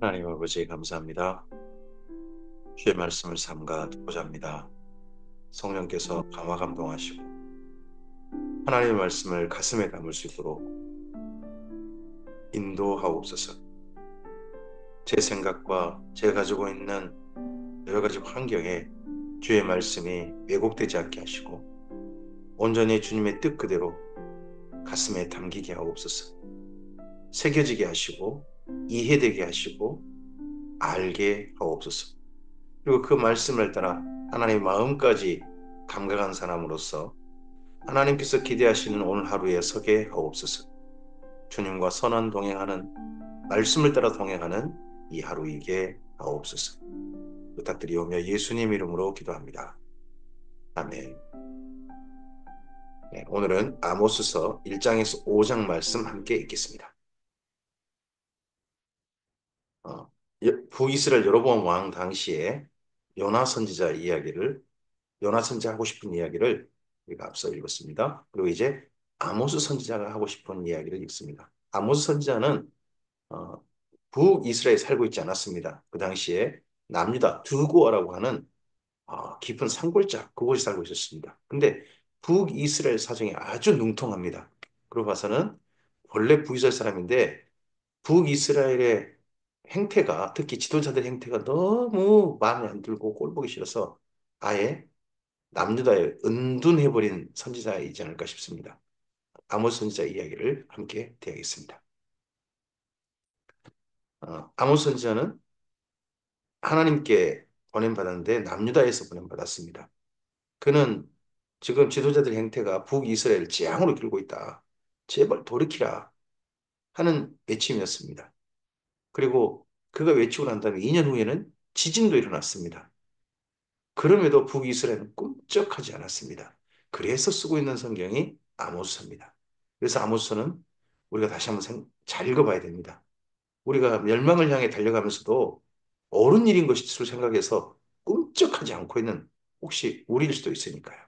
하나님 아버지 감사합니다. 주의 말씀을 삼가 듣고자 합니다. 성령께서 강화 감동하시고 하나님의 말씀을 가슴에 담을 수 있도록 인도하옵소서. 제 생각과 제가 가지고 있는 여러 가지 환경에 주의 말씀이 왜곡되지 않게 하시고 온전히 주님의 뜻 그대로 가슴에 담기게 하옵소서. 새겨지게 하시고 이해되게 하시고 알게 하옵소서. 그리고 그 말씀을 따라 하나님의 마음까지 감각한 사람으로서 하나님께서 기대하시는 오늘 하루에 서게 하옵소서. 주님과 선한 동행하는 말씀을 따라 동행하는 이 하루이게 하옵소서. 부탁드리오며 예수님 이름으로 기도합니다. 아멘. 네, 오늘은 아모스서 1장에서 5장 말씀 함께 읽겠습니다. 어, 북이스라엘 여로보암 왕 당시에 요나 선지자 이야기를 요나 선지자 하고 싶은 이야기를 우리가 앞서 읽었습니다. 그리고 이제 아모스 선지자가 하고 싶은 이야기를 읽습니다. 아모스 선지자는 어, 북이스라엘에 살고 있지 않았습니다. 그 당시에 남유다 두고아라고 하는 깊은 산골짜 그곳에 살고 있었습니다. 근데 북이스라엘 사정이 아주 능통합니다. 그러고 봐서는 원래 북이스라엘 사람인데 북이스라엘의 행태가 특히 지도자들의 행태가 너무 마음에 안 들고 꼴보기 싫어서 아예 남유다에 은둔해버린 선지자이지 않을까 싶습니다. 아모스 선지자 이야기를 함께 대하겠습니다. 아모스 선지자는 하나님께 보냄받았는데 남유다에서 보냄받았습니다. 그는 지금 지도자들의 행태가 북이스라엘 재앙으로 길고 있다. 제발 돌이키라 하는 외침이었습니다. 그리고 그가 외치고 난 다음에 2년 후에는 지진도 일어났습니다. 그럼에도 북이스라엘은 꿈쩍하지 않았습니다. 그래서 쓰고 있는 성경이 아모스입니다. 그래서 아모스는 우리가 다시 한번 잘 읽어봐야 됩니다. 우리가 멸망을 향해 달려가면서도 옳은 일인 것을 생각해서 꿈쩍하지 않고 있는 혹시 우리일 수도 있으니까요.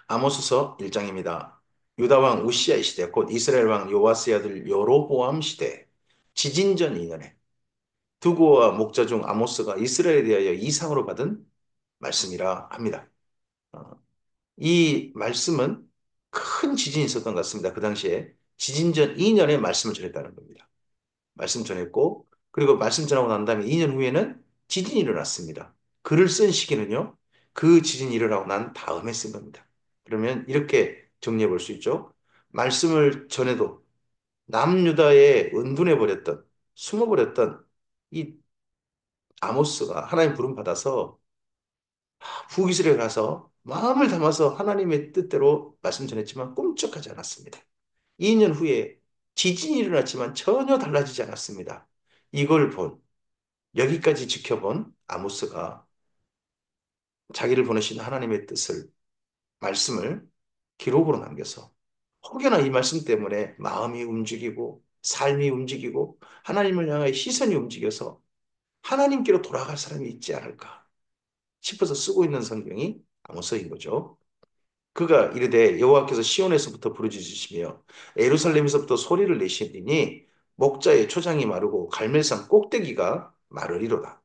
아모스서 1장입니다. 유다 왕 우시아의 시대, 곧 이스라엘 왕 요아스의 아들 여로보암 시대, 지진전 2년에 두고와 목자 중 아모스가 이스라엘에 대하여 이상으로 받은 말씀이라 합니다. 어, 이 말씀은 큰 지진이 있었던 것 같습니다. 그 당시에 지진전 2년에 말씀을 전했다는 겁니다. 말씀 전했고, 그리고 말씀 전하고 난 다음에 2년 후에는 지진이 일어났습니다. 글을 쓴 시기는요, 그 지진이 일어나고 난 다음에 쓴 겁니다. 그러면 이렇게 정리해 볼 수 있죠. 말씀을 전해도 남유다에 은둔해 버렸던, 숨어 버렸던 이 아모스가 하나님 부름 받아서 북이스라엘 가서 마음을 담아서 하나님의 뜻대로 말씀 전했지만 꿈쩍하지 않았습니다. 2년 후에 지진이 일어났지만 전혀 달라지지 않았습니다. 이걸 본 여기까지 지켜본 아모스가 자기를 보내신 하나님의 뜻을, 말씀을 기록으로 남겨서 혹여나 이 말씀 때문에 마음이 움직이고 삶이 움직이고 하나님을 향해 시선이 움직여서 하나님께로 돌아갈 사람이 있지 않을까 싶어서 쓰고 있는 성경이 아모스인 거죠. 그가 이르되 여호와께서 시온에서부터 부르짖으시며 예루살렘에서부터 소리를 내시니 목자의 초장이 마르고 갈멜산 꼭대기가 마르리로다.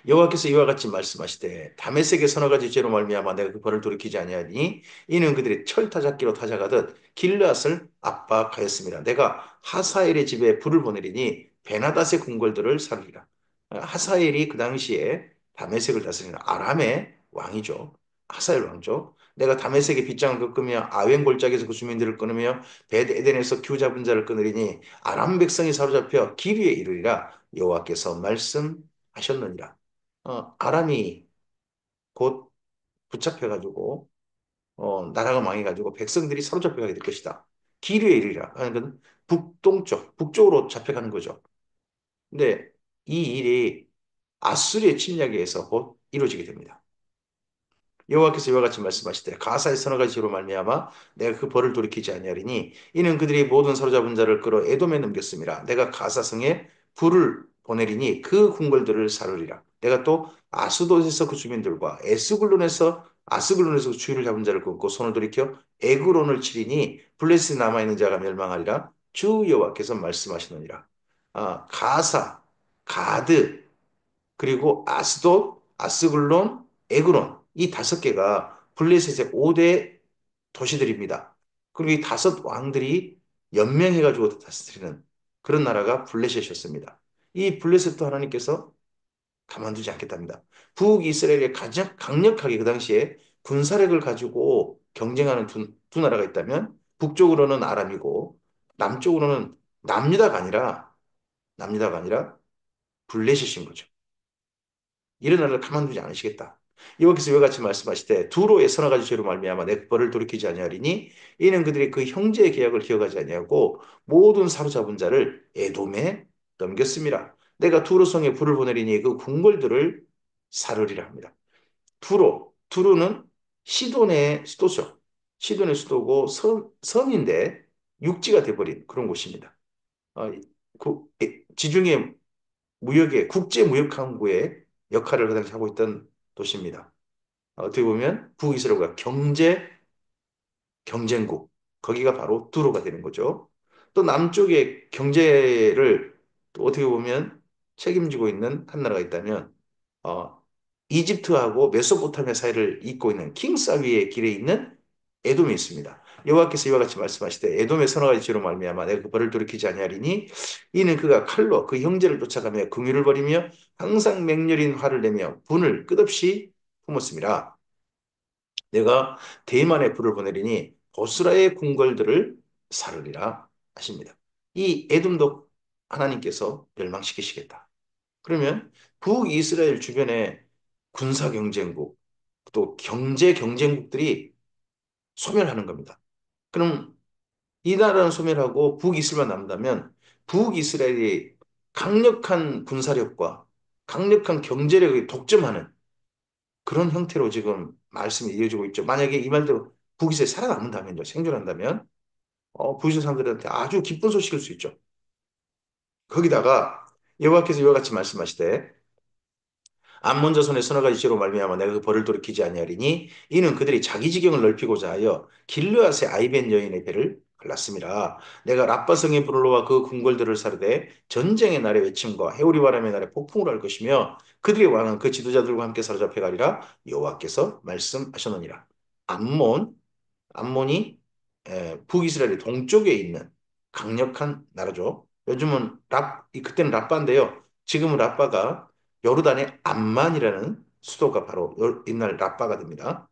여호와께서 이와 같이 말씀하시되 다메섹의 서너 가지 죄로 말미암아 내가 그 벌을 돌이키지 아니하니 이는 그들이 철타작기로 타작하듯 길르앗을 압박하였습니다. 내가 하사엘의 집에 불을 보내리니 베나닷의 궁궐들을 사르리라. 하사엘이 그 당시에 다메섹을 다스리는 아람의 왕이죠. 하사엘 왕조. 내가 다메섹의 빗장을 꺾으며 아웬 골짜기에서 그 주민들을 끊으며 벳 에덴에서 규 잡은 자를 끊으리니 아람 백성이 사로잡혀 길 위에 이르리라. 여호와께서 말씀하셨느니라. 아람이 곧 붙잡혀가지고 나라가 망해가지고 백성들이 사로잡혀가게 될 것이다. 기류에 이르리라. 그러니까 북동쪽, 북쪽으로 잡혀가는 거죠. 근데 이 일이 아수리의 침략에 의해서 곧 이루어지게 됩니다. 여호와께서 이와 같이 말씀하시되 가사의 서너 가지로 말미암아 내가 그 벌을 돌이키지 아니하리니 이는 그들이 모든 사로잡은 자를 끌어 에돔에 넘겼음이라 내가 가사성에 불을 보내리니 그 궁궐들을 사르리라 내가 또 아수돗에서 그 주민들과 에스굴론에서 아스글론에서 주의를 잡은 자를 끊고 손을 돌이켜 에그론을 치리니 블레셋에 남아있는 자가 멸망하리라. 주 여호와께서 말씀하시느니라. 가사, 가드, 그리고 아스돗, 아스글론, 에그론 이 다섯 개가 블레셋의 5대 도시들입니다. 그리고 이 다섯 왕들이 연명해가지고 다스리는 그런 나라가 블레셋이었습니다. 이 블레셋도 하나님께서 가만두지 않겠답니다. 북이스라엘이 가장 강력하게 그 당시에 군사력을 가지고 경쟁하는 두 나라가 있다면 북쪽으로는 아람이고 남쪽으로는 남유다가 아니라 블레셋인 거죠. 이런 나라를 가만두지 않으시겠다. 여호와께서 이와 같이 말씀하시되 두로의 서너 가지 죄로 말미암아 내 벌을 돌이키지 아니하리니 이는 그들이 그 형제의 계약을 기억하지 아니하고 모든 사로잡은 자를 에돔에 넘겼습니다. 내가 두로 성에 불을 보내리니 그 궁궐들을 사르리라 합니다. 두로는 시돈의 수도죠. 시돈의 수도고 섬인데 육지가 돼버린 그런 곳입니다. 어, 지중해 무역의 국제무역항구의 역할을 그 당시 하고 있던 도시입니다. 어떻게 보면 북이스라엘과 경쟁국, 거기가 바로 두로가 되는 거죠. 또 남쪽의 경제를 또 어떻게 보면 책임지고 있는 한 나라가 있다면, 어, 이집트하고 메소포타미아 사이를 잇고 있는 킹사위의 길에 있는 에돔이 있습니다. 여호와께서 이와 같이 말씀하시되 에돔의 서너 가지 죄로 말미암아 내가 그 벌을 돌이키지 아니하리니 이는 그가 칼로 그 형제를 쫓아가며 긍휼을 벌이며 항상 맹렬인 화를 내며 분을 끝없이 품었습니다. 내가 대만에 불을 보내리니 보스라의 궁궐들을 사르리라 하십니다. 이 에돔도 하나님께서 멸망시키시겠다. 그러면 북이스라엘 주변에 군사 경쟁국 또 경제 경쟁국들이 소멸하는 겁니다. 그럼 이 나라는 소멸하고 북이스라엘만 남다면 북이스라엘이 강력한 군사력과 강력한 경제력을 독점하는 그런 형태로 지금 말씀이 이어지고 있죠. 만약에 이 말대로 북이스라엘 살아남는다면요, 생존한다면, 북이스라엘 사람들한테 아주 기쁜 소식일 수 있죠. 거기다가 여호와께서 이와 같이 말씀하시되 암몬 자손의 서너 가지 죄로 말미암아 내가 그 벌을 돌이키지 아니하리니 이는 그들이 자기 지경을 넓히고자 하여 길르앗의 아이벤 여인의 배를 갈랐습니다. 내가 라빠성의 불을 놓아 그 궁궐들을 사르되 전쟁의 날의 외침과 해오리 바람의 날에 폭풍을 할 것이며 그들의 왕은 그 지도자들과 함께 사로잡혀 가리라 여호와께서 말씀하셨느니라. 암몬 암몬이 북이스라엘의 동쪽에 있는 강력한 나라죠. 요즘은 그때는 라빠인데요. 지금은 라빠가 요르단의 암만이라는 수도가 바로 옛날 라빠가 됩니다.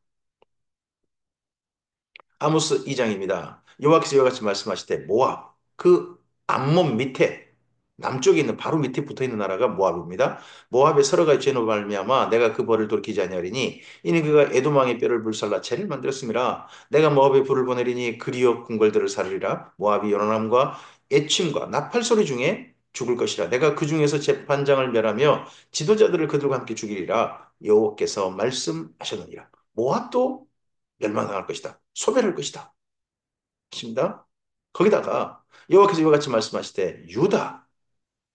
아모스 2장입니다. 여호와께서 이와 같이 말씀하시되 모압 그 암몬 밑에 남쪽에 있는 바로 밑에 붙어 있는 나라가 모압입니다. 모압의 서로 가지 죄로 말미암아 내가 그 벌을 돌이키지 아니하리니 이는 그가 에돔 왕의 뼈를 불살라 채를 만들었습니다. 내가 모압에 불을 보내리니 그리어 궁궐들을 사르리라. 모압이 연호함과 애침과 나팔 소리 중에 죽을 것이라. 내가 그 중에서 재판장을 멸하며 지도자들을 그들과 함께 죽이리라. 여호와께서 말씀하셨느니라. 모압도 멸망당할 것이다. 소멸할 것이다. 십니다. 거기다가 여호와께서 이와 같이 말씀하시되 유다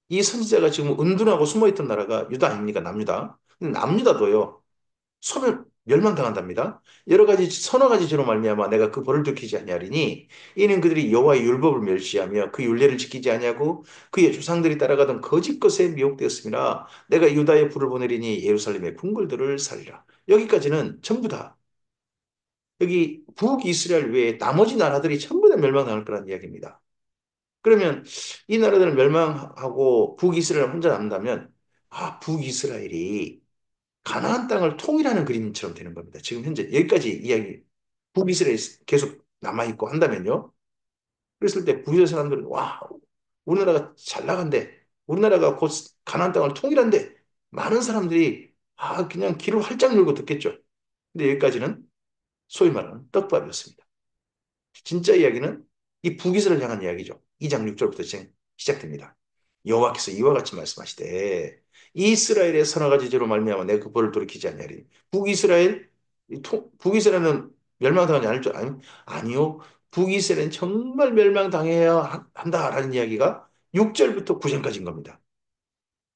이 선지자가 지금 은둔하고 숨어있던 나라가 유다 아닙니까? 남유다. 근데 남유다도요. 소멸 멸망당한답니다. 여러 가지 서너 가지 죄로 말미암아 내가 그 벌을 들키지 아니하리니 이는 그들이 여호와의 율법을 멸시하며 그 율례를 지키지 아니하고 그의 조상들이 따라가던 거짓 것에 미혹되었습니다. 내가 유다에 불을 보내리니 예루살렘의 궁궐들을 살리라. 여기까지는 전부 다 여기 북이스라엘 외에 나머지 나라들이 전부 다 멸망당할 거라는 이야기입니다. 그러면 이 나라들은 멸망하고 북이스라엘 혼자 남는다면 북이스라엘이 가나안 땅을 통일하는 그림처럼 되는 겁니다. 지금 현재 여기까지 이야기 북이스라엘 계속 남아있고 한다면요. 그랬을 때 북이스라엘 사람들은 와 우리나라가 잘 나간대. 우리나라가 곧 가나안 땅을 통일한대. 많은 사람들이 그냥 귀를 활짝 열고 듣겠죠. 근데 여기까지는 소위 말하는 떡밥이었습니다. 진짜 이야기는 이 북이스라엘 향한 이야기죠. 2장 6절부터 시작됩니다. 여호와께서 이와 같이 말씀하시되 이스라엘의 서너 가지 죄로 말미암아 내가 그 벌을 돌이키지 아니하리니 북이스라엘은 멸망당하지 않을 줄 아니요. 북이스라엘은 정말 멸망당해야 한다라는 이야기가 6절부터 9절까지인 겁니다.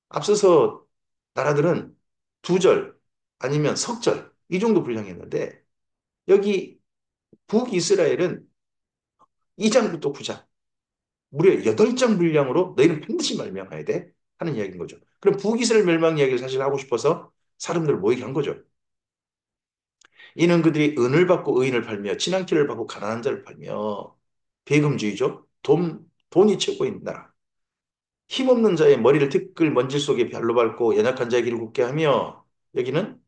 앞서서 나라들은 2절 아니면 석절 이 정도 분량이었는데 여기 북이스라엘은 2장부터 9장 무려 8장 분량으로 너희는 반드시 멸명해야 돼 하는 이야기인 거죠. 그럼 북이스라엘 멸망 이야기를 사실 하고 싶어서 사람들을 모이게 한 거죠. 이는 그들이 은을 받고 의인을 팔며 친한키를 받고 가난한 자를 팔며 배금주의죠. 돈이 최고인 나라. 힘없는 자의 머리를 티끌 먼지 속에 발로 밟고 연약한 자의 길을 굽게 하며 여기는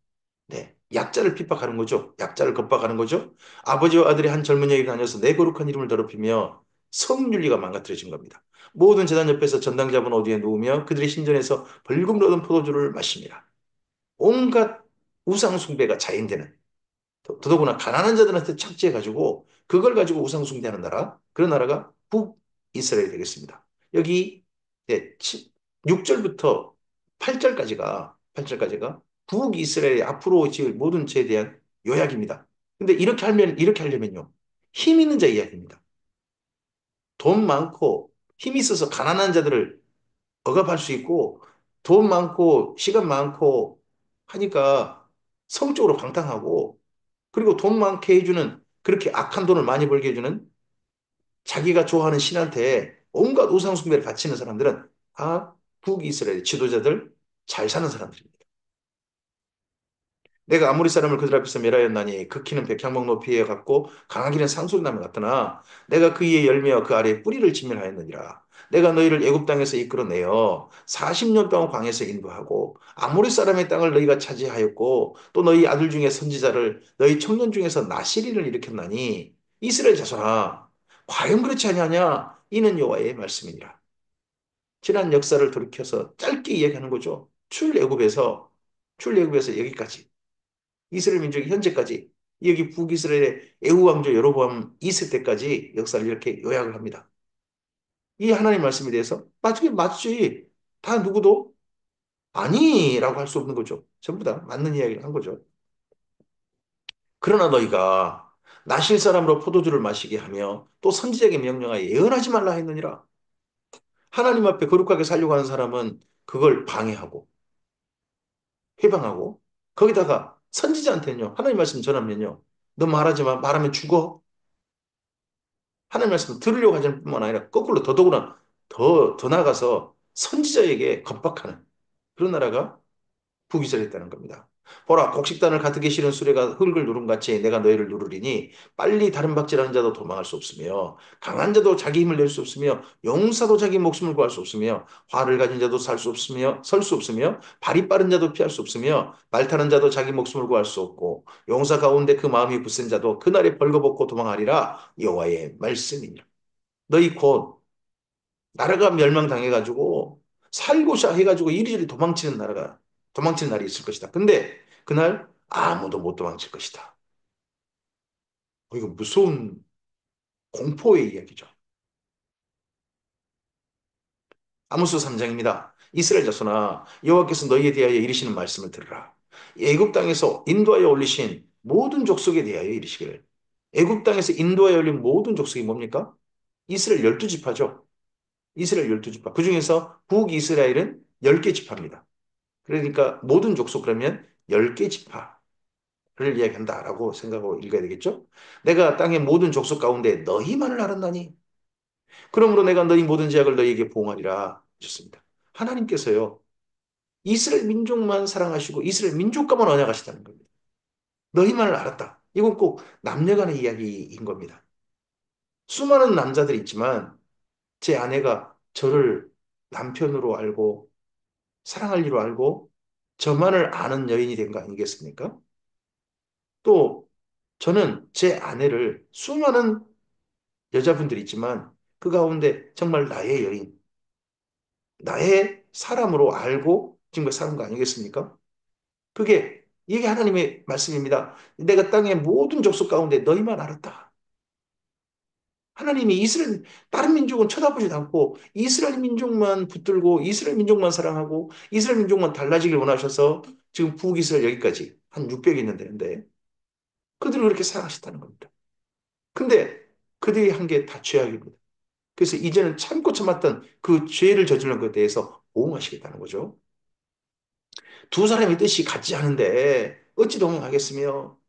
네, 약자를 핍박하는 거죠. 약자를 겁박하는 거죠. 아버지와 아들이 한 젊은 여인이 다녀서 내 거룩한 이름을 더럽히며 성윤리가 망가뜨려진 겁니다. 모든 제단 옆에서 전당 잡은 어디에 누우며 그들의 신전에서 벌금을 얻은 포도주를 마십니다. 온갖 우상 숭배가 자행되는 더더구나 가난한 자들한테 착지해가지고 그걸 가지고 우상 숭배하는 나라 그런 나라가 북이스라엘이 되겠습니다. 여기 6절부터 8절까지가 북이스라엘의 앞으로 지을 모든 죄에 대한 요약입니다. 근데 이렇게 하려면요. 힘 있는 자 이야기입니다. 돈 많고 힘 있어서 가난한 자들을 억압할 수 있고 돈 많고 시간 많고 하니까 성적으로 방탕하고 그리고 돈 많게 해주는 그렇게 악한 돈을 많이 벌게 해주는 자기가 좋아하는 신한테 온갖 우상숭배를 바치는 사람들은 다 북이스라엘 지도자들 잘 사는 사람들입니다. 내가 아무리 사람을 그들 앞에서 멸하였나니 그 키는 백향목 높이에 같고 강하기는 상소리나무 같으나 내가 그 이에 열매와 그 아래에 뿌리를 지면하였느니라. 내가 너희를 애굽 땅에서 이끌어내어 40년 동안 광야에서 인도하고 아모리 사람의 땅을 너희가 차지하였고 또 너희 아들 중에 선지자를 너희 청년 중에서 나시린을 일으켰나니 이스라엘 자손아 과연 그렇지 아니하냐 이는 여호와의 말씀이니라. 지난 역사를 돌이켜서 짧게 이야기하는 거죠. 출애굽에서 여기까지 이스라엘 민족이 현재까지 여기 북이스라엘의 애후 왕조 여로보암 있을 때까지 역사를 이렇게 요약을 합니다. 이 하나님 말씀에 대해서 맞지. 다 누구도 아니라고 할 수 없는 거죠. 전부 다 맞는 이야기를 한 거죠. 그러나 너희가 나실 사람으로 포도주를 마시게 하며 또 선지자에게 명령하여 예언하지 말라 했느니라. 하나님 앞에 거룩하게 살려고 하는 사람은 그걸 방해하고 해방하고 거기다가 선지자한테는요. 하나님 말씀 전하면요. 너 말하지 마. 말하면 죽어. 하나님 말씀을 들으려고 하는 뿐만 아니라 거꾸로 더더구나 더 나아가서 선지자에게 겁박하는 그런 나라가 북이스라엘이었다는 겁니다. 보라, 곡식단을 가득히 실은 수레가 흙을 누름같이 내가 너희를 누르리니 빨리 다른 박질하는 자도 도망할 수 없으며 강한 자도 자기 힘을 낼 수 없으며 용사도 자기 목숨을 구할 수 없으며 활을 가진 자도 살 수 없으며 설 수 없으며 발이 빠른 자도 피할 수 없으며 말 타는 자도 자기 목숨을 구할 수 없고 용사 가운데 그 마음이 굳센 자도 그날에 벌거벗고 도망하리라 여호와의 말씀이니라. 너희 곧 나라가 멸망당해가지고 살고자 해가지고 이리저리 도망치는 날이 있을 것이다. 근데 그날 아무도 못 도망칠 것이다. 이거 무서운 공포의 이야기죠. 아모스 3장입니다. 이스라엘 자손아 여호와께서 너희에 대하여 이르시는 말씀을 들으라. 애굽 땅에서 인도하여 올리신 모든 족속에 대하여 이르시기를. 애굽 땅에서 인도하여 올린 모든 족속이 뭡니까? 이스라엘 12지파죠. 이스라엘 12지파. 그중에서 북이스라엘은 10개 지파입니다. 그러니까 모든 족속 그러면 10개 지파를 이야기한다라고 생각하고 읽어야 되겠죠? 내가 땅의 모든 족속 가운데 너희만을 알았나니 그러므로 내가 너희 모든 죄악을 너희에게 보응하리라 하셨습니다. 하나님께서요. 이스라엘 민족만 사랑하시고 이스라엘 민족과만 언약하시다는 겁니다. 너희만을 알았다. 이건 꼭 남녀 간의 이야기인 겁니다. 수많은 남자들이 있지만 제 아내가 저를 남편으로 알고 사랑할 이로 알고 저만을 아는 여인이 된 거 아니겠습니까? 또 저는 제 아내를 수많은 여자분들이 있지만 그 가운데 정말 나의 여인, 나의 사람으로 알고 지금까지 사는 거 아니겠습니까? 이게 하나님의 말씀입니다. 내가 땅의 모든 족속 가운데 너희만 알았다. 하나님이 이스라엘, 다른 민족은 쳐다보지도 않고 이스라엘 민족만 붙들고 이스라엘 민족만 사랑하고 이스라엘 민족만 달라지길 원하셔서 지금 북이스라엘 여기까지 한 600이 있는데 그들을 그렇게 사랑하셨다는 겁니다. 근데 그들이 한 게 다 죄악입니다. 그래서 이제는 참고 참았던 그 죄를 저지른 것에 대해서 보응하시겠다는 거죠. 두 사람의 뜻이 같지 않은데 어찌 동행하겠으며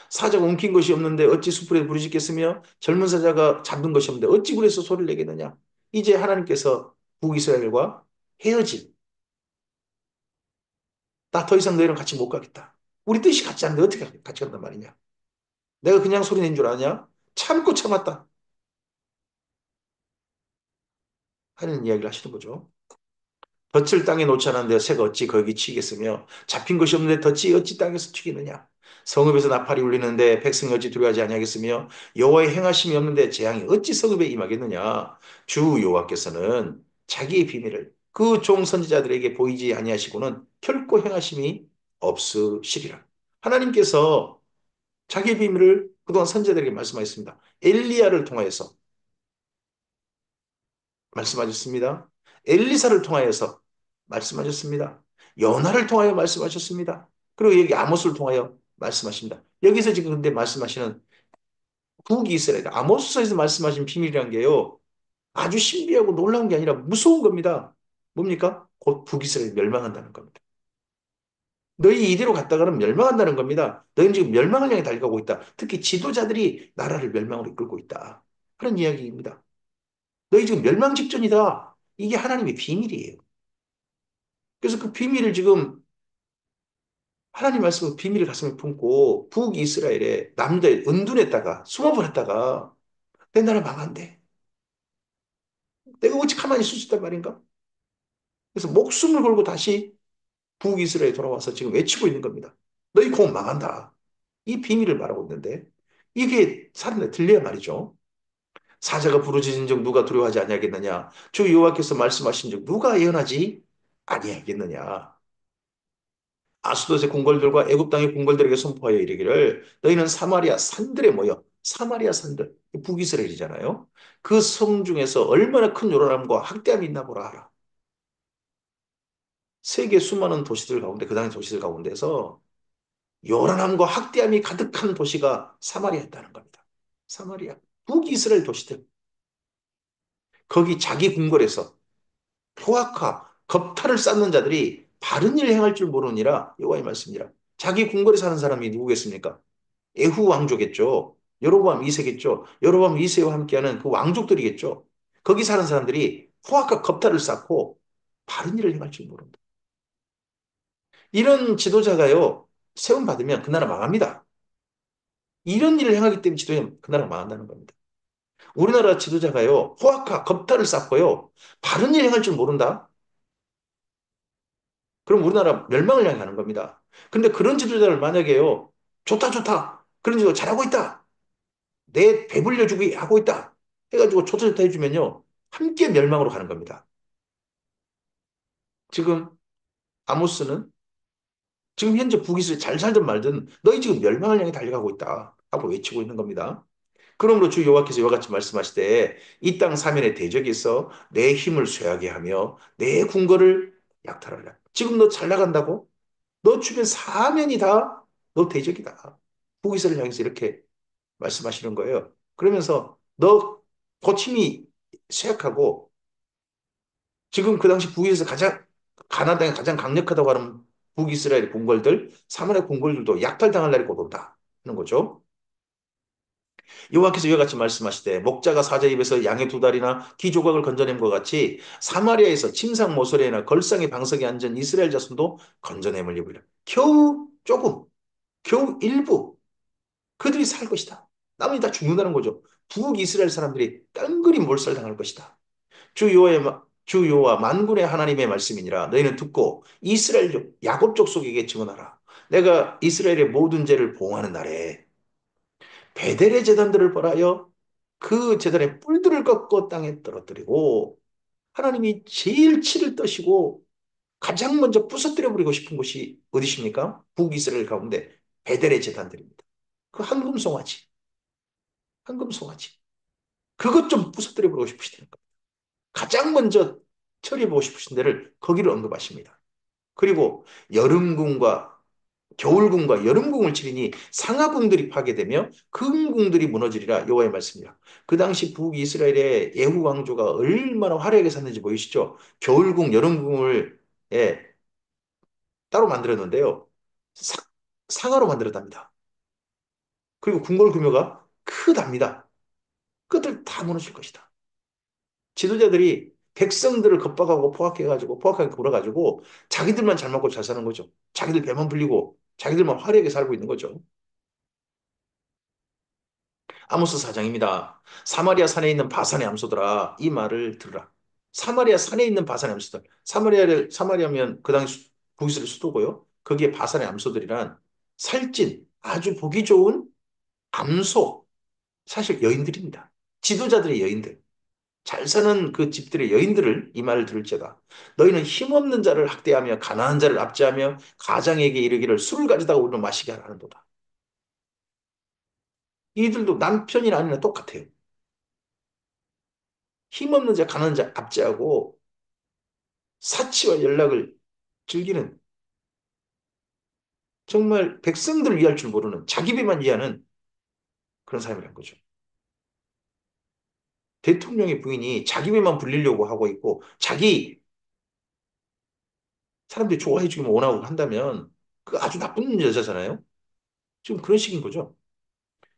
사자가 옮긴 것이 없는데 어찌 수풀에 부르짖겠으며 젊은 사자가 잡은 것이 없는데 어찌 굴에서 소리를 내겠느냐. 이제 하나님께서 북이스라엘과 헤어질 나 더 이상 너희랑 같이 못 가겠다. 우리 뜻이 같지 않은데 어떻게 같이 간단 말이냐. 내가 그냥 소리 낸 줄 아냐? 참고 참았다 하는 이야기를 하시는 거죠. 덫을 땅에 놓지 않았는데 새가 어찌 거기 치겠으며 잡힌 것이 없는데 덫이 어찌 땅에서 튀기느냐. 성읍에서 나팔이 울리는데 백성이 어찌 두려워하지 아니하겠으며 여호와의 행하심이 없는데 재앙이 어찌 성읍에 임하겠느냐. 주 여호와께서는 자기의 비밀을 그 종 선지자들에게 보이지 아니하시고는 결코 행하심이 없으시리라. 하나님께서 자기의 비밀을 그동안 선지자들에게 말씀하셨습니다. 엘리야를 통하여서 말씀하셨습니다. 엘리사를 통하여서 말씀하셨습니다. 요나를 통하여 말씀하셨습니다. 그리고 여기 아모스를 통하여 말씀하십니다. 여기서 지금 근데 말씀하시는 북이스라엘, 아모스서에서 말씀하신 비밀이란 게요. 아주 신비하고 놀라운 게 아니라 무서운 겁니다. 뭡니까? 곧 북이스라엘이 멸망한다는 겁니다. 너희 이대로 갔다가는 멸망한다는 겁니다. 너희는 지금 멸망을 향해 달려가고 있다. 특히 지도자들이 나라를 멸망으로 이끌고 있다. 그런 이야기입니다. 너희 지금 멸망 직전이다. 이게 하나님의 비밀이에요. 그래서 그 비밀을 지금 하나님 말씀은 비밀을 가슴에 품고 북이스라엘의 남들 은둔했다가 숨어버렸다가 내 나라 망한대. 내가 어찌 가만히 있을 수 있단 말인가? 그래서 목숨을 걸고 다시 북이스라엘에 돌아와서 지금 외치고 있는 겁니다. 너희 곧 망한다. 이 비밀을 말하고 있는데 이게 사람들 들려야 말이죠. 사자가 부르짖은 적 누가 두려워하지 아니하겠느냐? 주 여호와께서 말씀하신 적 누가 예언하지 아니하겠느냐? 아수도의 궁궐들과 애굽 땅의 궁궐들에게 선포하여 이르기를 너희는 사마리아 산들에 모여 사마리아 산들 북이스라엘이잖아요. 그 성 중에서 얼마나 큰 요란함과 학대함이 있나 보라 하라. 세계 수많은 도시들 가운데 그 당시 도시들 가운데서 요란함과 학대함이 가득한 도시가 사마리아였다는 겁니다. 사마리아 북이스라엘 도시들 거기 자기 궁궐에서 포악화 겁탈을 쌓는 자들이 바른 일을 행할 줄 모르니라 여호와의 말씀이라. 자기 궁궐에 사는 사람이 누구겠습니까? 에후 왕조겠죠. 여로보암 2세겠죠. 여로보암 2세와 함께하는 그 왕족들이겠죠. 거기 사는 사람들이 포악과 겁탈을 쌓고 바른 일을 행할 줄 모른다. 이런 지도자가요, 세움받으면 그 나라 망합니다. 이런 일을 행하기 때문에 지도자는 그 나라 망한다는 겁니다. 우리나라 지도자가요, 포악과 겁탈을 쌓고요, 바른 일 행할 줄 모른다? 그럼 우리나라 멸망을 향해 가는 겁니다. 근데 그런 지도자를 만약에요, 좋다, 좋다. 그런 지도 잘하고 있다. 내 배불려주기 하고 있다. 해가지고 초토좋다 해주면요. 함께 멸망으로 가는 겁니다. 지금 아모스는 지금 현재 북이스라엘 잘 살든 말든 너희 지금 멸망을 향해 달려가고 있다 하고 외치고 있는 겁니다. 그러므로 주 여호와께서 이와 같이 말씀하시되 이 땅 사면에 대적이 있어 내 힘을 쇠하게 하며 내 궁궐을 약탈하라. 지금 너 잘 나간다고? 너 주변 사면이 다 너 대적이다. 북이스라엘 향해서 이렇게 말씀하시는 거예요. 그러면서 너 고침이 쇠약하고 지금 그 당시 북에서 가장 가나다에 가장 강력하다고 하는 북이스라엘 궁궐들, 사마리아 궁궐들도 약탈당할 날이 곧 온다 하는 거죠. 여호와께서 이와 같이 말씀하시되 목자가 사자 입에서 양의 두 다리나 귀 조각을 건져낸 것 같이 사마리아에서 침상 모서리나 걸상의 방석에 앉은 이스라엘 자손도 건져냄을 입으리라. 겨우 조금, 겨우 일부 그들이 살 것이다. 나머지 다 죽는다는 거죠. 북이스라엘 사람들이 깡그리 몰살당할 것이다. 주 여호와 만군의 하나님의 말씀이니라 너희는 듣고 이스라엘족 야곱 족속에게 증언하라. 내가 이스라엘의 모든 죄를 보응하는 날에 베델의 제단들을 벌하여 그 제단의 뿔들을 꺾고 땅에 떨어뜨리고 하나님이 제일 치를 떠시고 가장 먼저 부서뜨려 버리고 싶은 곳이 어디십니까? 북이스라엘 가운데 베델의 제단들입니다. 그 황금송아지, 황금송아지. 그것 좀 부서뜨려 버리고 싶으시다는 겁니다. 가장 먼저 처리해보고 싶으신 데를 거기를 언급하십니다. 그리고 여름궁과 겨울궁과 여름궁을 치리니 상하궁들이 파괴되며 금궁들이 무너지리라 여호와의 말씀이라. 그 당시 북이스라엘의 예후 왕조가 얼마나 화려하게 샀는지 보이시죠? 겨울궁, 여름궁을 예, 따로 만들었는데요. 상하로 만들었답니다. 그리고 궁궐 규모가 크답니다. 그것들 다 무너질 것이다. 지도자들이 백성들을 겁박하고 포악해가지고 포악하게 굴어가지고 자기들만 잘 먹고 잘 사는 거죠. 자기들 배만 불리고 자기들만 화려하게 살고 있는 거죠. 아모스 사장입니다. 사마리아 산에 있는 바산의 암소들아 이 말을 들으라. 사마리아 산에 있는 바산의 암소들. 사마리아면 그 당시 북이스라엘 수도고요. 거기에 바산의 암소들이란 살찐 아주 보기 좋은 암소 사실 여인들입니다. 지도자들의 여인들. 잘 사는 그 집들의 여인들을 이 말을 들을지어다. 너희는 힘없는 자를 학대하며 가난한 자를 압제하며 가장에게 이르기를 술을 가져다가 우리는 마시게 하라는도다. 이들도 남편이나 아니나 똑같아요. 힘없는 자, 가난한 자 압제하고 사치와 연락을 즐기는 정말 백성들을 위할 줄 모르는 자기 배만 위하는 그런 삶을 한 거죠. 대통령의 부인이 자기 배만 불리려고 하고 있고 자기 사람들이 좋아해 주기만 원하고 한다면 그 아주 나쁜 여자잖아요. 지금 그런 식인 거죠.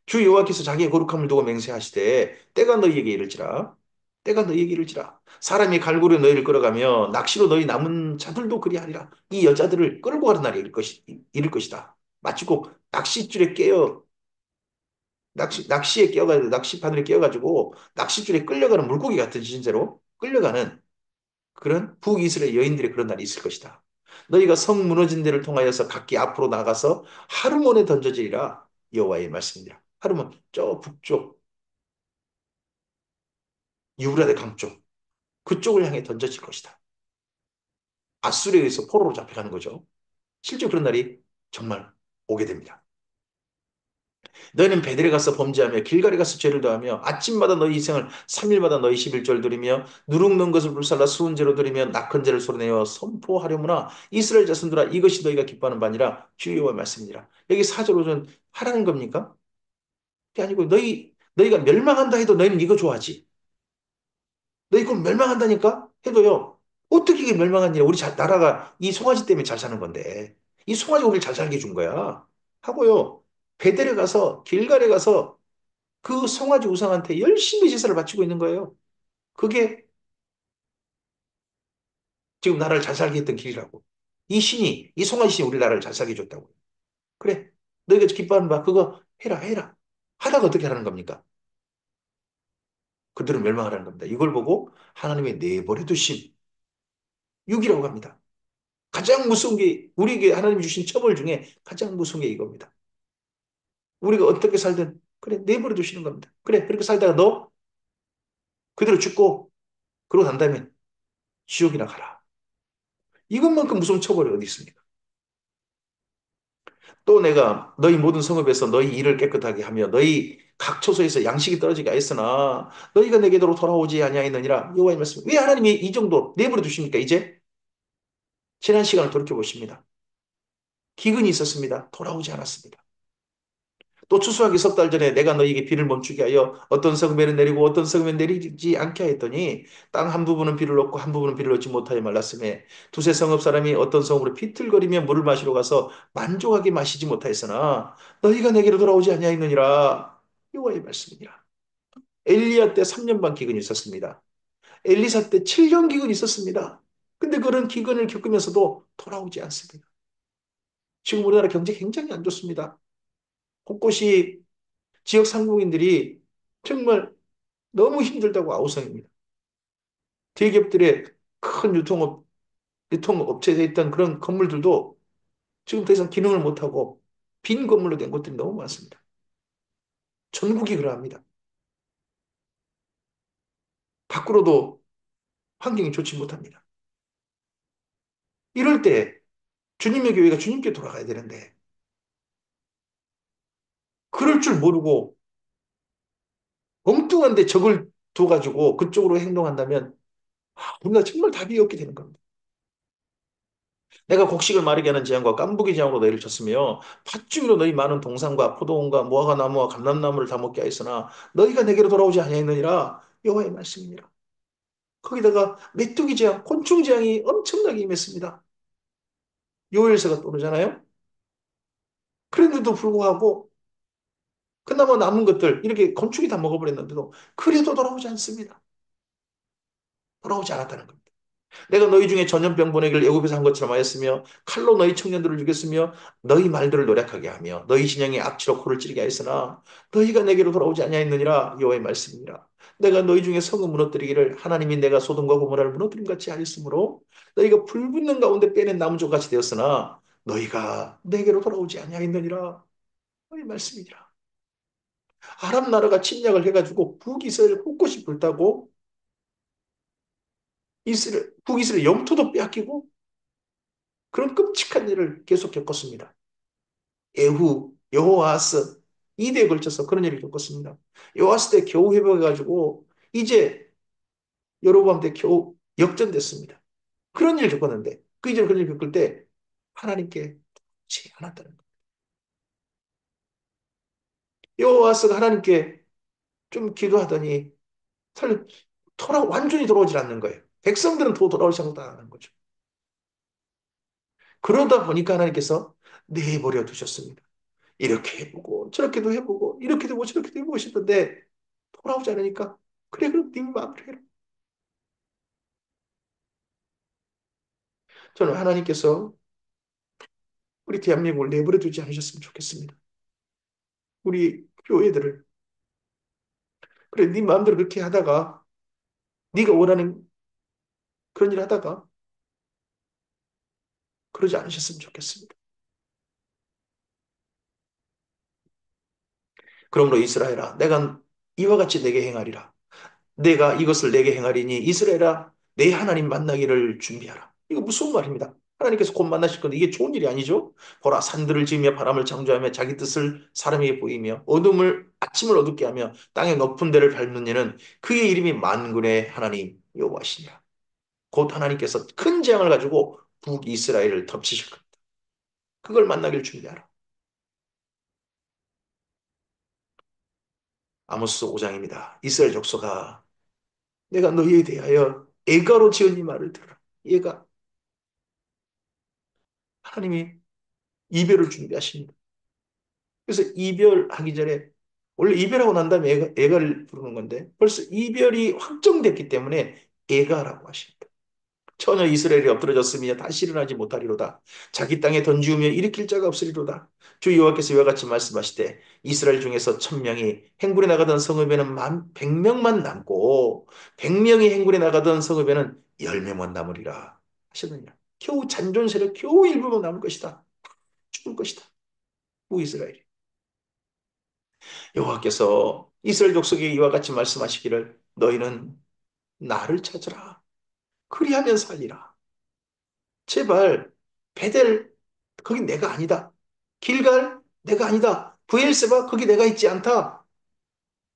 주 여호와께서 자기의 거룩함을 두고 맹세하시되 때가 너희에게 이를지라 때가 너희에게 이를지라 사람이 갈고리 너희를 끌어가며 낚시로 너희 남은 자들도 그리하리라 이 여자들을 끌고 가는 날이 이를 것이다. 마치 꼭 낚싯줄에 깨어 낚시에 끼어가지고 낚시바늘에 끼어가지고 낚싯줄에 끌려가는 물고기 같은 신세로 끌려가는 그런 북이스라엘 여인들의 그런 날이 있을 것이다. 너희가 성 무너진 데를 통하여서 각기 앞으로 나가서 하르몬에 던져지리라 여호와의 말씀이니라. 하르몬 저 북쪽 유브라데 강 쪽, 그쪽을 향해 던져질 것이다. 아수르에 의해서 포로로 잡혀가는 거죠. 실제 그런 날이 정말 오게 됩니다. 너희는 베델에 가서 범죄하며 길갈에 가서 죄를 더하며 아침마다 너희 이생을 3일마다 너희 11절 드리며 누룩 넣은 것을 불살라 수은제로 드리며 낙헌 제를 소리내어 선포하려무나 이스라엘 자손들아 이것이 너희가 기뻐하는 바니라 주여와 말씀이니라. 여기 사절오전 하라는 겁니까? 그게 아니고 너희가 멸망한다 해도 너희는 이거 좋아하지. 너희 그럼 멸망한다니까 해도요. 어떻게 이게 멸망한 일이야? 나라가 이 송아지 때문에 잘 사는 건데. 이 송아지 우리를 잘 살게 해준 거야. 하고요. 베델에 가서 길갈에 가서 그 송아지 우상한테 열심히 제사를 바치고 있는 거예요. 그게 지금 나라를 잘 살게 했던 길이라고. 이 송아지 신이 우리 나라를 잘 살게 해줬다고. 그래. 너희가 기뻐하는 바 그거 해라. 하다가 어떻게 하라는 겁니까? 그들은 멸망하라는 겁니다. 이걸 보고 하나님의 내버려 두심, 육이라고 합니다. 가장 무서운 게 우리에게 하나님이 주신 처벌 중에 가장 무서운 게 이겁니다. 우리가 어떻게 살든 그래 내버려 두시는 겁니다. 그래 그렇게 살다가 너 그대로 죽고 그러고 난 다음에 지옥이나 가라. 이것만큼 무서운 처벌이 어디 있습니까? 또 내가 너희 모든 성읍에서 너희 일을 깨끗하게 하며 너희 각 처소에서 양식이 떨어지게 하였으나 너희가 내게로 돌아오지 아니하였느니라 여호와의 말씀. 왜 하나님이 이 정도 내버려 두십니까? 이제 지난 시간을 돌이켜 보십니다. 기근이 있었습니다. 돌아오지 않았습니다. 또 추수하기 석 달 전에 내가 너희에게 비를 멈추게 하여 어떤 성읍에는 내리고 어떤 성읍에 내리지 않게 하였더니 땅 한 부분은 비를 얻고 한 부분은 비를 얻지 못하여 말랐음에 두세 성읍 사람이 어떤 성읍으로 비틀거리며 물을 마시러 가서 만족하게 마시지 못하였으나 너희가 내게로 돌아오지 아니하였느니라 여호와의 말씀이니라. 엘리야 때 3년 반 기근이 있었습니다. 엘리사 때 7년 기근이 있었습니다. 근데 그런 기근을 겪으면서도 돌아오지 않습니다. 지금 우리나라 경제 굉장히 안 좋습니다. 곳곳이 지역 상공인들이 정말 너무 힘들다고 아우성입니다. 대기업들의 큰 유통업체에 있던 그런 건물들도 지금 더 이상 기능을 못하고 빈 건물로 된 곳들이 너무 많습니다. 전국이 그러합니다. 밖으로도 환경이 좋지 못합니다. 이럴 때 주님의 교회가 주님께 돌아가야 되는데 그럴 줄 모르고 엉뚱한 데 적을 둬가지고 그쪽으로 행동한다면 우리가 정말 답이 없게 되는 겁니다. 내가 곡식을 마르게 하는 재앙과 깐부기 재앙으로 너희를 쳤으며 팥죽이로 너희 많은 동산과 포도원과 무화과나무와 감람나무를 다 먹게 하였으나 너희가 내게로 돌아오지 아니하였느니라 여호와의 말씀이니라. 거기다가 메뚜기 재앙, 곤충 재앙이 엄청나게 임했습니다. 요엘서가 떠오르잖아요. 그런데도 불구하고 그나마 남은 것들 이렇게 건축이 다 먹어버렸는데도 그래도 돌아오지 않습니다. 돌아오지 않았다는 겁니다. 내가 너희 중에 전염병 보내기를 애굽에서 한 것처럼 하였으며 칼로 너희 청년들을 죽였으며 너희 말들을 노력하게 하며 너희 진영의 악취로 코를 찌르게 하였으나 너희가 내게로 돌아오지 아니하였느니라 여호와의 말씀이니라. 내가 너희 중에 성을 무너뜨리기를 하나님이 내가 소돔과 고모라를 무너뜨림 같이 하였으므로 너희가 불붙는 가운데 빼낸 나무조 같이 되었으나 너희가 내게로 돌아오지 아니하였느니라 여호와의 말씀이니라. 아람 나라가 침략을 해가지고 북이스라엘 곳곳이 불타고 북이스라엘 영토도 빼앗기고 그런 끔찍한 일을 계속 겪었습니다. 예후, 여호아스 2대에 걸쳐서 그런 일을 겪었습니다. 여호아스 때 겨우 회복해가지고 이제 여로보암 때 겨우 역전됐습니다. 그런 일을 겪었는데 그 이전에 그런 일을 겪을 때 하나님께 지 않았다는 거예요. 여호아스가 하나님께 좀 기도하더니 완전히 돌아오질 않는 거예요. 백성들은 더 돌아올 생각도 안 하는 거죠. 그러다 보니까 하나님께서 내버려 두셨습니다. 이렇게 해보고 저렇게도 해보고 이렇게도 해보고 저렇게도 해보고 싶은데 돌아오지 않으니까 그래 그럼 네 마음대로 해라. 저는 하나님께서 우리 대한민국을 내버려 두지 않으셨으면 좋겠습니다. 우리 교회들을 그래 네 마음대로 그렇게 하다가 네가 원하는 그런 일 하다가 그러지 않으셨으면 좋겠습니다. 그러므로 이스라엘아 내가 이와 같이 내게 행하리라. 내가 이것을 내게 행하리니 이스라엘아 내 하나님 만나기를 준비하라. 이거 무서운 말입니다. 하나님께서 곧 만나실 건데 이게 좋은 일이 아니죠? 보라 산들을 지으며 바람을 창조하며 자기 뜻을 사람에게 보이며 어둠을 아침을 어둡게 하며 땅의 높은 데를 밟는 이는 그의 이름이 만군의 하나님 여호와시니라. 곧 하나님께서 큰 재앙을 가지고 북이스라엘을 덮치실 겁니다. 그걸 만나기를 준비하라. 아모스 5장입니다. 이스라엘 족속아 내가 너희에 대하여 애가로 지은 이 말을 들으라. 얘가 하나님이 이별을 준비하십니다. 그래서 이별하기 전에 원래 이별하고 난 다음에 애가를 부르는 건데 벌써 이별이 확정됐기 때문에 애가라고 하십니다. 처녀 이스라엘이 엎드러졌으며 다시 일어나지 못하리로다. 자기 땅에 던지우며 일으킬 자가 없으리로다. 주 여호와께서 이와 같이 말씀하시되 이스라엘 중에서 1000명이 행군에 나가던 성읍에는 100명만 남고 100명이 행군에 나가던 성읍에는 10명만 남으리라 하셨느니라. 겨우 잔존세력 겨우 일부만 남을 것이다. 죽을 것이다. 우 이스라엘이. 여호와께서 이스라엘 족속에게 이와 같이 말씀하시기를 너희는 나를 찾으라. 그리하면 살리라. 제발 베델 거기 내가 아니다. 길갈 내가 아니다. 브엘세바 거기 내가 있지 않다.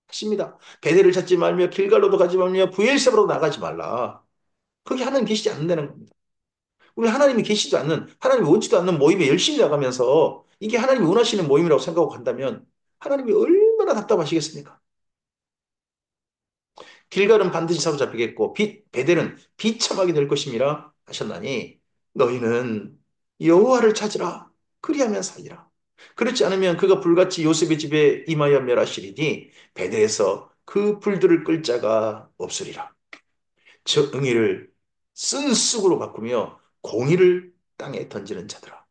하십니다. 베델을 찾지 말며 길갈로도 가지 말며 브엘세바로 나가지 말라. 거기 하나님 계시지 않는다는 겁니다. 우리 하나님이 계시지 않는 하나님이 원치도 않는 모임에 열심히 나가면서 이게 하나님이 원하시는 모임이라고 생각하고 간다면 하나님이 얼마나 답답하시겠습니까? 길갈은 반드시 사로잡히겠고 베델은 비참하게 될 것임이라 하셨나니 너희는 여호와를 찾으라 그리하면 살리라. 그렇지 않으면 그가 불같이 요셉의 집에 임하여 멸하시리니 베델에서 그 불들을 끌 자가 없으리라. 정의를 쓴 쑥으로 바꾸며 공의를 땅에 던지는 자들아.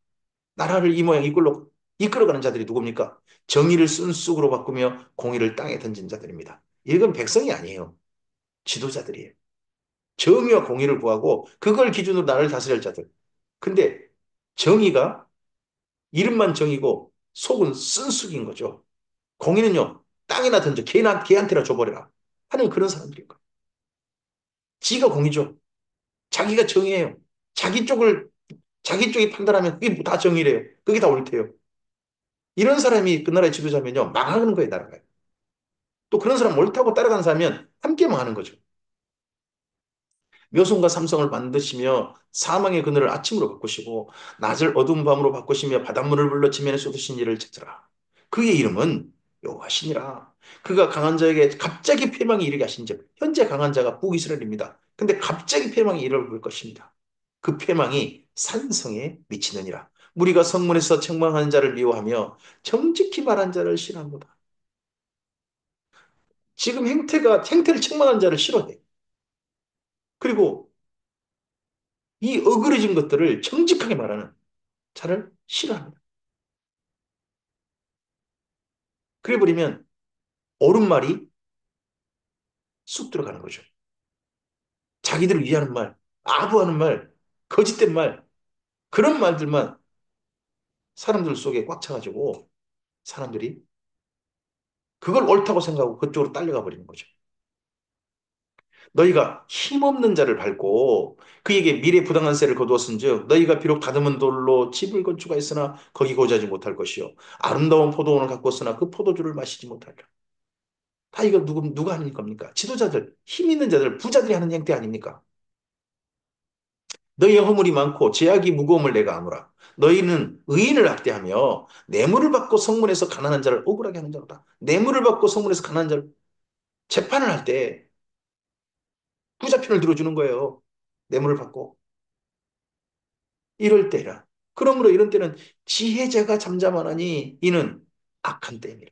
나라를 이 모양 이꼴로 이끌어가는 자들이 누굽니까? 정의를 쓴 쑥으로 바꾸며 공의를 땅에 던진 자들입니다. 이건 백성이 아니에요. 지도자들이에요. 정의와 공의를 구하고 그걸 기준으로 나라를 다스릴 자들. 근데 정의가 이름만 정의고 속은 쓴쑥인 거죠. 공의는요. 땅에나 던져 걔한테나 줘버려라 하는 그런 사람들인 거예요. 지가 공의죠. 자기가 정의예요. 자기 쪽을 자기 쪽이 판단하면 그게 다 정의래요. 그게 다 옳대요. 이런 사람이 그 나라의 지도자면요. 망하는 거예요, 나라가. 또 그런 사람 옳다고 따라가는 사람이면 함께 망하는 거죠. 묘성과 삼성을 만드시며 사망의 그늘을 아침으로 바꾸시고 낮을 어두운 밤으로 바꾸시며 바닷물을 불러 지면에 쏟으신 이를 찾으라. 그의 이름은 여호와시니라. 그가 강한 자에게 갑자기 패망이 이르게 하신 즉 현재 강한 자가 북이스라엘입니다. 근데 갑자기 패망이 이르게 올 것입니다. 그 패망이 산성에 미치느니라. 우리가 성문에서 책망하는 자를 미워하며 정직히 말한 자를 싫어합니다. 지금 행태를 책망하는 자를 싫어해. 그리고 이 어그러진 것들을 정직하게 말하는 자를 싫어합니다. 그래버리면 옳은 말이 쑥 들어가는 거죠. 자기들을 위하는 말, 아부하는 말, 거짓된 말, 그런 말들만 사람들 속에 꽉 차가지고 사람들이 그걸 옳다고 생각하고 그쪽으로 딸려가 버리는 거죠. 너희가 힘없는 자를 밟고 그에게 미래 부당한세를 거두었은즉 너희가 비록 다듬은 돌로 집을 건축하였으나 거기 거주하지 못할 것이요 아름다운 포도원을 가꿨으나 그 포도주를 마시지 못하리라. 다 이거 누가 하는 겁니까? 지도자들, 힘 있는 자들, 부자들이 하는 행태 아닙니까? 너희의 허물이 많고 죄악이 무거움을 내가 아노라. 너희는 의인을 학대하며 뇌물을 받고 성문에서 가난한 자를 억울하게 하는 자로다. 뇌물을 받고 성문에서 가난한 자를 재판을 할 때 부자 편을 들어주는 거예요. 뇌물을 받고. 이럴 때라. 그러므로 이런 때는 지혜자가 잠잠하나니 이는 악한 때입니다.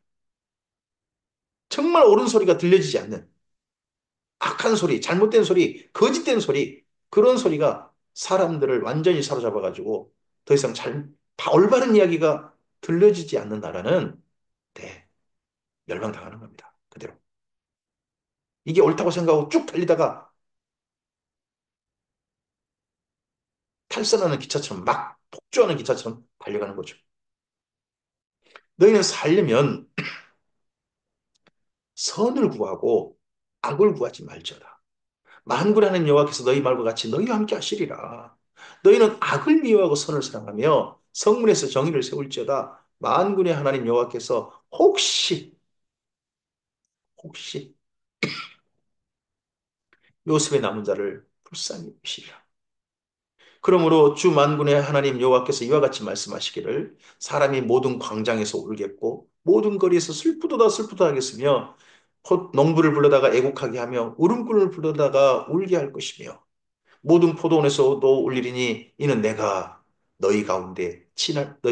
정말 옳은 소리가 들려지지 않는 악한 소리, 잘못된 소리, 거짓된 소리, 그런 소리가 사람들을 완전히 사로잡아가지고 더 이상 올바른 이야기가 들려지지 않는 나라는 네, 멸망당하는 겁니다. 그대로. 이게 옳다고 생각하고 쭉 달리다가 탈선하는 기차처럼 막 폭주하는 기차처럼 달려가는 거죠. 너희는 살려면 선을 구하고 악을 구하지 말지어다. 만군의 하나님 여호와께서 너희 말과 같이 너희와 함께 하시리라. 너희는 악을 미워하고 선을 사랑하며 성문에서 정의를 세울지어다. 만군의 하나님 여호와께서 혹시 요셉의 남은 자를 불쌍히 여시리라. 그러므로 주 만군의 하나님 여호와께서 이와 같이 말씀하시기를 사람이 모든 광장에서 울겠고 모든 거리에서 슬프도다 슬프다 하겠으며 농부를 불러다가 애곡하게 하며 울음꾼을 불러다가 울게 할 것이며 모든 포도원에서도 울리리니 이는 내가 너희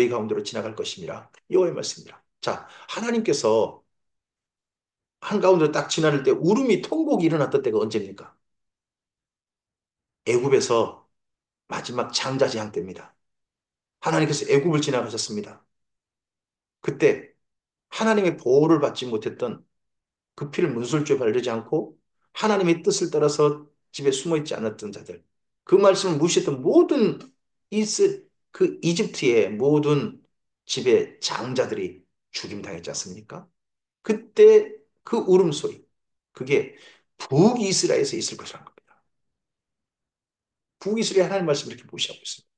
가운데로 지나갈 것임이라. 여호와의 말씀입니다. 자, 하나님께서 한가운데로 딱 지나갈 때 울음이 통곡이 일어났던 때가 언제입니까? 애굽에서 마지막 장자재앙 때입니다. 하나님께서 애굽을 지나가셨습니다. 그때 하나님의 보호를 받지 못했던 그 피를 문설주에 바르지 않고 하나님의 뜻을 따라서 집에 숨어 있지 않았던 자들, 그 말씀을 무시했던 모든 그 이집트의 모든 집의 장자들이 죽임당했지 않습니까? 그때 그 울음소리, 그게 북이스라엘에서 있을 것이라는 겁니다. 북이스라엘 하나님 말씀을 이렇게 무시하고 있습니다.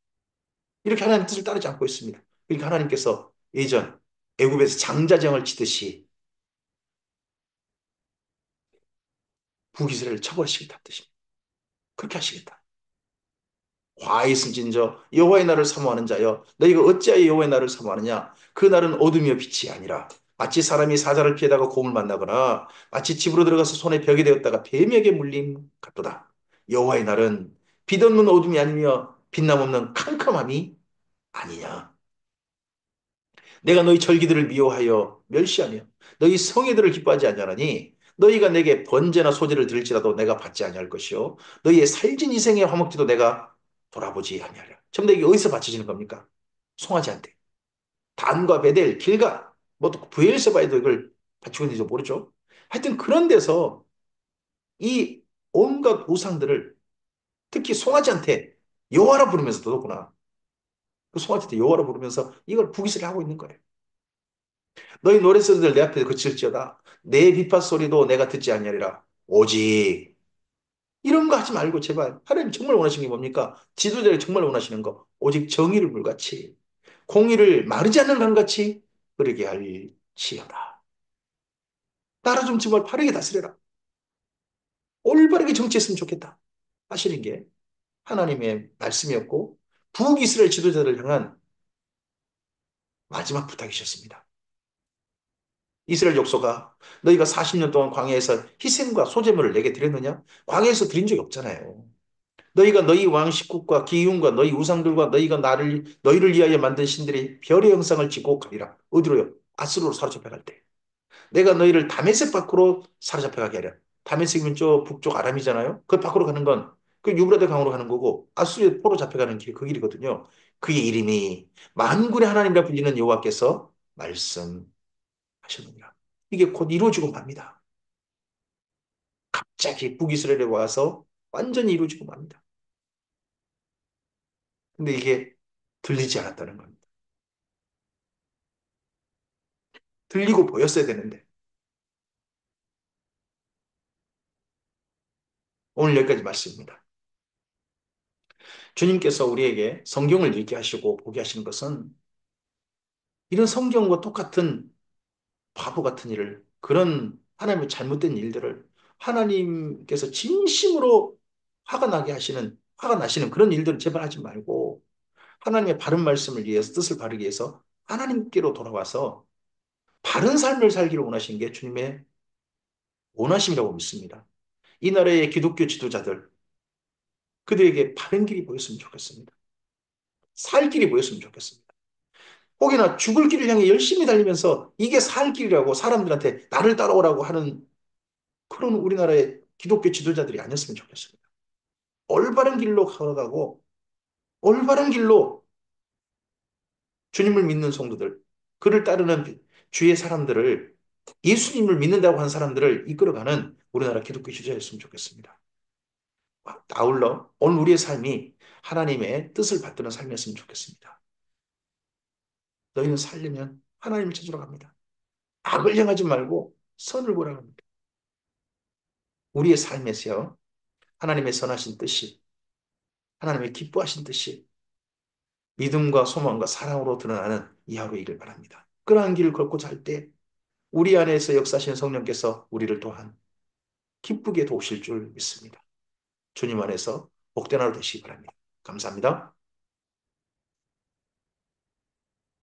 이렇게 하나님 뜻을 따르지 않고 있습니다. 그러니까 하나님께서 예전 애굽에서 장자정을 치듯이 북이스라엘을 쳐버리시겠다는 뜻입니다. 그렇게 하시겠다. 화이 승진저 여호와의 날을 사모하는 자여 너희가 어찌하여 여호와의 날을 사모하느냐 그 날은 어둠이요 빛이 아니라 마치 사람이 사자를 피하다가 곰을 만나거나 마치 집으로 들어가서 손에 벽이 되었다가 뱀에게 물림 같도다. 여호와의 날은 빛 없는 어둠이 아니며 빛남 없는 캄캄함이 아니냐. 내가 너희 절기들을 미워하여 멸시하며 너희 성회들을 기뻐하지 아니하나니 너희가 내게 번제나 소제를 드릴지라도 내가 받지 아니할 것이요 너희의 살진 이생의 화목제도 내가 돌아보지 아니하리라. 전부 다 이게 어디서 바쳐지는 겁니까? 송아지한테. 단과 베델, 길가, 뭐또 브엘세바에도 이걸 바치고 있는지 모르죠. 하여튼 그런 데서 이 온갖 우상들을 특히 송아지한테 여호와라 부르면서 더더구나 그 송아지한테 여호와라 부르면서 이걸 북이스를 하고 있는 거예요. 너희 노랫소리들 내 앞에 그칠지어다. 내 비파 소리도 내가 듣지 아니하리라. 오직 이런 거 하지 말고 제발 하나님 정말 원하시는 게 뭡니까? 지도자를 정말 원하시는 거 오직 정의를 물같이 공의를 마르지 않는 강같이 흐르게 할지어다. 나라 좀 제발 바르게 다스려라. 올바르게 정치했으면 좋겠다. 하시는 게 하나님의 말씀이었고 북이스라엘 지도자를 향한 마지막 부탁이셨습니다. 이스라엘 족속아, 너희가 40년 동안 광야에서 희생과 소제물을 내게 드렸느냐? 광야에서 드린 적이 없잖아요. 너희가 너희 왕식국과 기운과 너희 우상들과 너희를 위하여 만든 신들이 별의 형상을 지고 가리라. 어디로요? 아수르로 사로잡혀 갈 때. 내가 너희를 다메섹 밖으로 사로잡혀 가게 하랴. 다메섹이면 저 북쪽 아람이잖아요. 그 밖으로 가는 건 그 유브라데 강으로 가는 거고 아수르에 포로 잡혀가는 길 그 길이거든요. 그의 이름이 만군의 하나님이라 불리는 여호와께서 말씀하셨느니라. 이게 곧 이루어지고 맙니다. 갑자기 북이스라엘에 와서 완전히 이루어지고 맙니다. 근데 이게 들리지 않았다는 겁니다. 들리고 보였어야 되는데 오늘 여기까지 말씀입니다. 주님께서 우리에게 성경을 읽게 하시고 보게 하시는 것은 이런 성경과 똑같은 바보 같은 일을 그런 하나님의 잘못된 일들을 하나님께서 진심으로 화가 나시는 그런 일들을 제발 하지 말고 하나님의 바른 말씀을 위해서 뜻을 바르기 위해서 하나님께로 돌아와서 바른 삶을 살기를 원하시는 게 주님의 원하심이라고 믿습니다. 이 나라의 기독교 지도자들 그들에게 바른 길이 보였으면 좋겠습니다. 살 길이 보였으면 좋겠습니다. 혹여나 죽을 길을 향해 열심히 달리면서 이게 살 길이라고 사람들한테 나를 따라오라고 하는 그런 우리나라의 기독교 지도자들이 아니었으면 좋겠습니다. 올바른 길로 걸어가고 올바른 길로 주님을 믿는 성도들, 그를 따르는 주의 사람들을 예수님을 믿는다고 하는 사람들을 이끌어가는 우리나라 기독교 지도자였으면 좋겠습니다. 아울러 오늘 우리의 삶이 하나님의 뜻을 받드는 삶이었으면 좋겠습니다. 너희는 살려면 하나님을 찾으러 갑니다. 악을 향하지 말고 선을 보라고 합니다. 우리의 삶에서 하나님의 선하신 뜻이, 하나님의 기뻐하신 뜻이 믿음과 소망과 사랑으로 드러나는 이 하루이길 바랍니다. 그러한 길을 걷고 잘 때 우리 안에서 역사하시는 성령께서 우리를 또한 기쁘게 도우실 줄 믿습니다. 주님 안에서 복된 하루 되시기 바랍니다. 감사합니다.